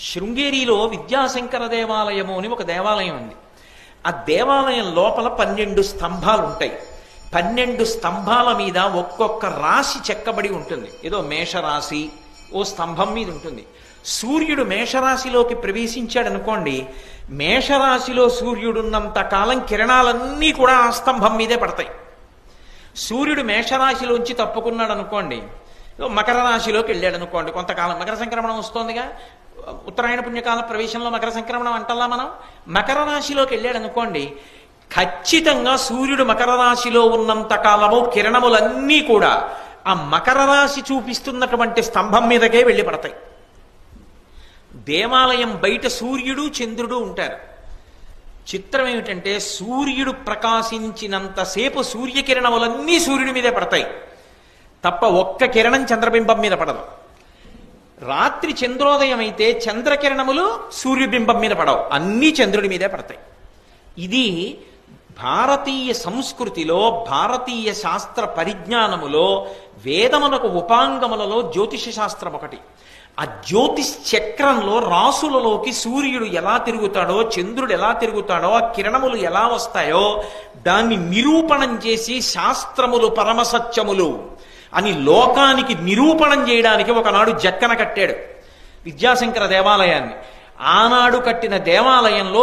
శృంగేరిలో విద్యాశంకర దేవాలయము అని ఒక దేవాలయం ఉంది. ఆ దేవాలయం లోపల 12 స్తంభాలు ఉంటాయి. 12 స్తంభాల మీద ఒక్కొక్క రాశి చెక్కబడి ఉంటుంది. ఏదో మేషరాశి ఓ స్తంభం మీద ఉంటుంది. సూర్యుడు మేషరాశిలోకి ప్రవేశించాడు అనుకోండి, మేషరాశిలో సూర్యుడున్నంత కాలం కిరణాలన్నీ కూడా ఆ స్తంభం మీదే పడతాయి. సూర్యుడు మేషరాశిలోంచి తప్పుకున్నాడు అనుకోండి, మకర రాశిలోకి వెళ్ళాడు అనుకోండి, కొంతకాలం మకర సంక్రమణం వస్తోందిగా, ఉత్తరాయణ పుణ్యకాల ప్రవేశంలో మకర సంక్రమణం అంటల్లా మనం. మకర రాశిలోకి వెళ్ళాడు అనుకోండి, ఖచ్చితంగా సూర్యుడు మకర రాశిలో ఉన్నంత కాలము కిరణములన్నీ కూడా ఆ మకర రాశి చూపిస్తున్నటువంటి స్తంభం మీదకే వెళ్ళి పడతాయి. దేవాలయం బయట సూర్యుడు చంద్రుడు ఉంటారు. చిత్రం ఏమిటంటే, సూర్యుడు ప్రకాశించినంతసేపు సూర్యకిరణములన్నీ సూర్యుడి మీదే పడతాయి తప్ప ఒక్క కిరణం చంద్రబింబం మీద పడదు. రాత్రి చంద్రోదయం అయితే చంద్రకిరణములు సూర్యబింబం మీద పడవు, అన్నీ చంద్రుడి మీదే పడతాయి. ఇది భారతీయ సంస్కృతిలో, భారతీయ శాస్త్ర పరిజ్ఞానములో, వేదమునకు ఉపాంగములలో జ్యోతిష శాస్త్రం ఒకటి. ఆ జ్యోతిష్ చక్రంలో రాసులలోకి సూర్యుడు ఎలా తిరుగుతాడో, చంద్రుడు ఎలా తిరుగుతాడో, ఆ కిరణములు ఎలా వస్తాయో దాన్ని నిరూపణం చేసి శాస్త్రములు పరమసత్యములు అని లోకానికి నిరూపణం చేయడానికి ఒకనాడు జక్కన కట్టాడు విద్యాశంకర దేవాలయాన్ని. ఆనాడు కట్టిన దేవాలయంలో